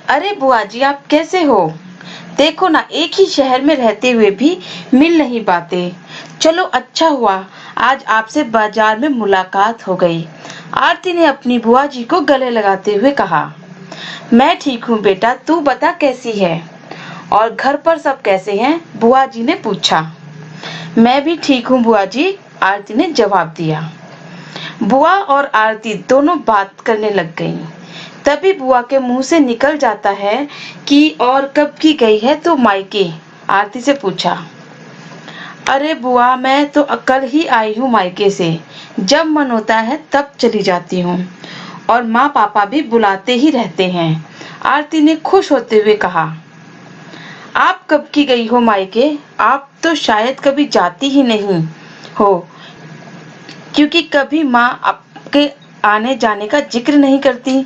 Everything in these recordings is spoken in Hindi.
अरे बुआ जी, आप कैसे हो? देखो ना, एक ही शहर में रहते हुए भी मिल नहीं पाते। चलो अच्छा हुआ, आज आपसे बाजार में मुलाकात हो गई। आरती ने अपनी बुआ जी को गले लगाते हुए कहा। मैं ठीक हूँ बेटा, तू बता कैसी है? और घर पर सब कैसे हैं? बुआ जी ने पूछा। मैं भी ठीक हूँ बुआ जी, आरती ने जवाब दिया। बुआ और आरती दोनों बात करने लग गईं। तभी बुआ के मुंह से निकल जाता है कि और कब की गई है तो मायके? आरती से पूछा। अरे बुआ, मैं तो कल ही आई हूँ मायके से। जब मन होता है तब चली जाती हूँ, और माँ पापा भी बुलाते ही रहते हैं, आरती ने खुश होते हुए कहा। आप कब की गई हो मायके? आप तो शायद कभी जाती ही नहीं हो, क्योंकि कभी माँ आपके आने जाने का जिक्र नहीं करती।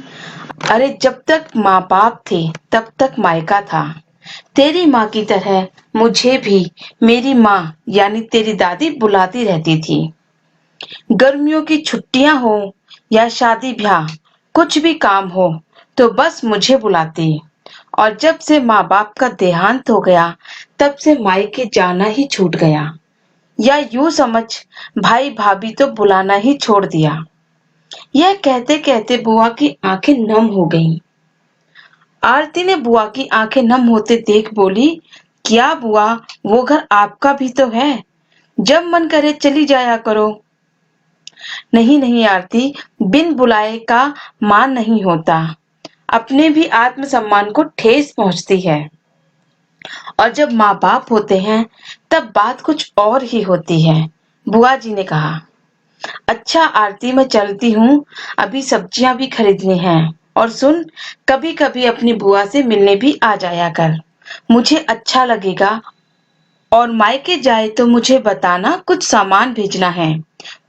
अरे जब तक माँ बाप थे तब तक मायका था। तेरी माँ की तरह मुझे भी मेरी माँ यानी तेरी दादी बुलाती रहती थी। गर्मियों की छुट्टियां हो या शादी ब्याह, कुछ भी काम हो तो बस मुझे बुलाती। और जब से माँ बाप का देहांत हो गया तब से मायके जाना ही छूट गया, या यूं समझ, भाई भाभी तो बुलाना ही छोड़ दिया। यह कहते कहते बुआ की आंखें नम हो गईं। आरती ने बुआ की आंखें नम होते देख बोली। क्या बुआ, वो घर आपका भी तो है, जब मन करे चली जाया करो। नहीं नहीं आरती, बिन बुलाए का मान नहीं होता। अपने भी आत्मसम्मान को ठेस पहुंचती है। और जब माँ बाप होते हैं तब बात कुछ और ही होती है, बुआ जी ने कहा। अच्छा आरती, मैं चलती हूँ, अभी सब्जियां भी खरीदनी हैं। और सुन, कभी कभी अपनी बुआ से मिलने भी आ जाया कर, मुझे अच्छा लगेगा। और मायके जाए तो मुझे बताना, कुछ सामान भेजना है,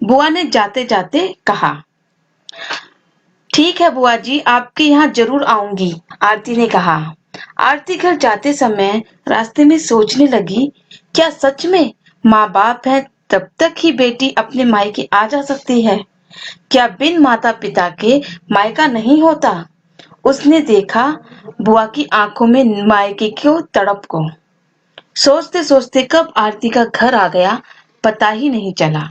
बुआ ने जाते जाते कहा। ठीक है बुआ जी, आपके यहाँ जरूर आऊंगी, आरती ने कहा। आरती घर जाते समय रास्ते में सोचने लगी, क्या सच में माँ बाप है तब तक ही बेटी अपने मायके आ जा सकती है? क्या बिन माता पिता के मायका नहीं होता? उसने देखा बुआ की आंखों में मायके की तड़प को। सोचते सोचते कब आरती का घर आ गया पता ही नहीं चला।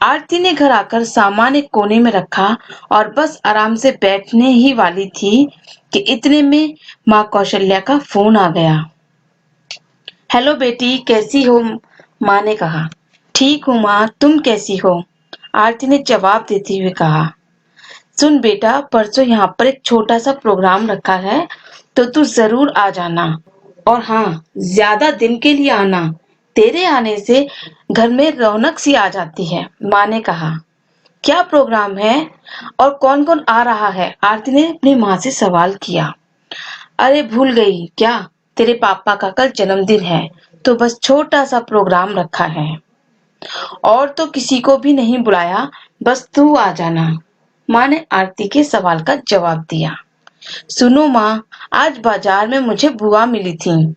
आरती ने घर आकर सामान एक कोने में रखा और बस आराम से बैठने ही वाली थी कि इतने में माँ कौशल्या का फोन आ गया। हेलो बेटी, कैसी हो? माँ ने कहा। ठीक हूँ माँ, तुम कैसी हो? आरती ने जवाब देते हुए कहा। सुन बेटा, परसों यहाँ पर एक छोटा सा प्रोग्राम रखा है, तो तू जरूर आ जाना। और हाँ, ज्यादा दिन के लिए आना, तेरे आने से घर में रौनक सी आ जाती है, माँ ने कहा। क्या प्रोग्राम है और कौन कौन आ रहा है? आरती ने अपनी माँ से सवाल किया। अरे भूल गई क्या, तेरे पापा का कल जन्मदिन है, तो बस छोटा सा प्रोग्राम रखा है, और तो किसी को भी नहीं बुलाया, बस तू आ जाना, माँ ने आरती के सवाल का जवाब दिया। सुनो माँ, आज बाजार में मुझे बुआ मिली थी,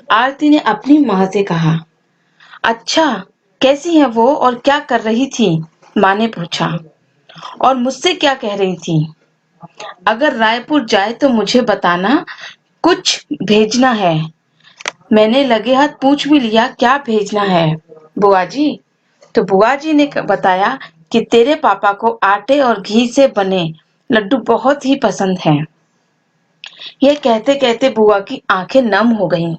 आरती ने अपनी माँ से कहा। अच्छा, कैसी है वो और क्या कर रही थी? माँ ने पूछा। और मुझसे क्या कह रही थी? अगर रायपुर जाए तो मुझे बताना, कुछ भेजना है। मैंने लगे हाथ पूछ भी लिया, क्या भेजना है बुआ जी? तो बुआ जी ने बताया कि तेरे पापा को आटे और घी से बने लड्डू बहुत ही पसंद हैं। यह कहते कहते बुआ की आंखें नम हो गईं।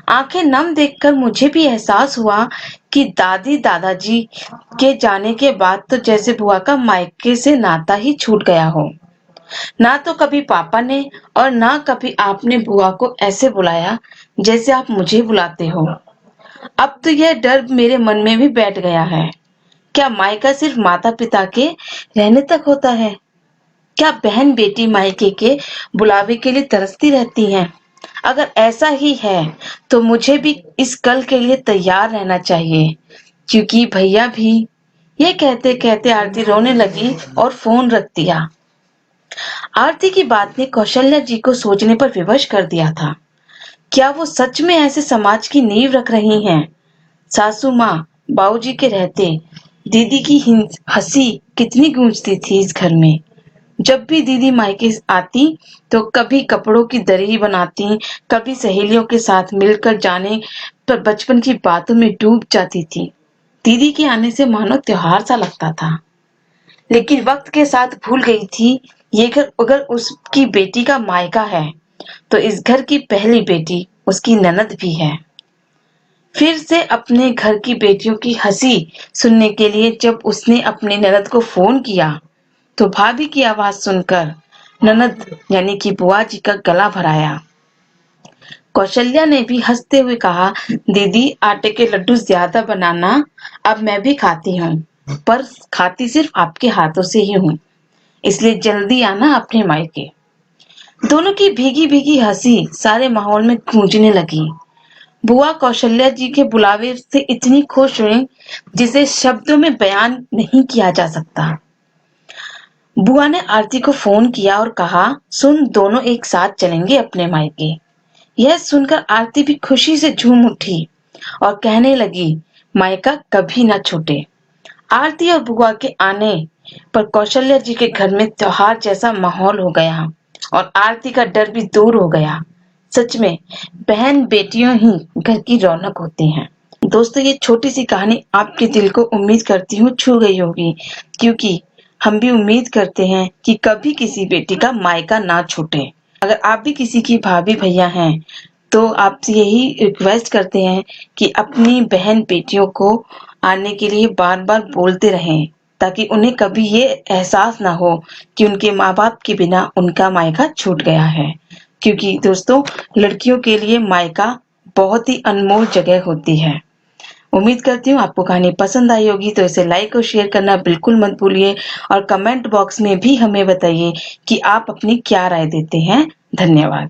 आंखें नम देखकर मुझे भी एहसास हुआ कि दादी दादाजी के जाने के बाद तो जैसे बुआ का मायके से नाता ही छूट गया हो। ना तो कभी पापा ने और ना कभी आपने बुआ को ऐसे बुलाया जैसे आप मुझे बुलाते हो। अब तो यह डर मेरे मन में भी बैठ गया है। क्या मायका सिर्फ माता पिता के रहने तक होता है? क्या बहन बेटी मायके के बुलावे के लिए तरसती रहती हैं? अगर ऐसा ही है तो मुझे भी इस कल के लिए तैयार रहना चाहिए, क्योंकि भैया भी। ये कहते कहते आरती रोने लगी और फोन रख दिया। आरती की बात ने कौशल्या जी को सोचने पर विवश कर दिया था। क्या वो सच में ऐसे समाज की नींव रख रही हैं? सासू माँ बाबूजी के रहते दीदी की हंसी कितनी गूंजती थी इस घर में। जब भी दीदी मायके आती तो कभी कपड़ों की दरी बनाती, कभी सहेलियों के साथ मिलकर जाने पर बचपन की बातों में डूब जाती थी। दीदी के आने से मानो त्योहार सा लगता था। लेकिन वक्त के साथ भूल गई थी, ये घर अगर उसकी बेटी का मायका है तो इस घर की पहली बेटी उसकी ननद भी है। फिर से अपने घर की बेटियों की हंसी सुनने के लिए जब उसने अपनी ननद को फोन किया तो भाभी की आवाज सुनकर ननद यानी कि बुआ जी का गला भराया। कौशल्या ने भी हंसते हुए कहा, दीदी आटे के लड्डू ज्यादा बनाना, अब मैं भी खाती हूँ, पर खाती सिर्फ आपके हाथों से ही हूँ, इसलिए जल्दी आना अपने मायके। दोनों की भीगी भीगी हंसी सारे माहौल में गूंजने लगी। बुआ कौशल्या जी के बुलावे से इतनी खुश हुई जिसे शब्दों में बयान नहीं किया जा सकता। बुआ ने आरती को फोन किया और कहा, सुन, दोनों एक साथ चलेंगे अपने मायके। यह सुनकर आरती भी खुशी से झूम उठी और कहने लगी, मायका कभी ना छूटे। आरती और बुआ के आने पर कौशल्या जी के घर में त्योहार जैसा माहौल हो गया और आरती का डर भी दूर हो गया। सच में बहन बेटियों ही घर की रौनक होती हैं। दोस्तों, ये छोटी सी कहानी आपके दिल को उम्मीद करती हूँ छू गई होगी, क्योंकि हम भी उम्मीद करते हैं कि कभी किसी बेटी का मायका ना छूटे। अगर आप भी किसी की भाभी भैया हैं तो आपसे यही रिक्वेस्ट करते हैं कि अपनी बहन बेटियों को आने के लिए बार बार बोलते रहें, ताकि उन्हें कभी ये एहसास ना हो कि उनके माँ बाप के बिना उनका मायका छूट गया है। क्योंकि दोस्तों, लड़कियों के लिए मायका बहुत ही अनमोल जगह होती है। उम्मीद करती हूँ आपको कहानी पसंद आई होगी, तो इसे लाइक और शेयर करना बिल्कुल मत भूलिए और कमेंट बॉक्स में भी हमें बताइए कि आप अपनी क्या राय देते हैं। धन्यवाद।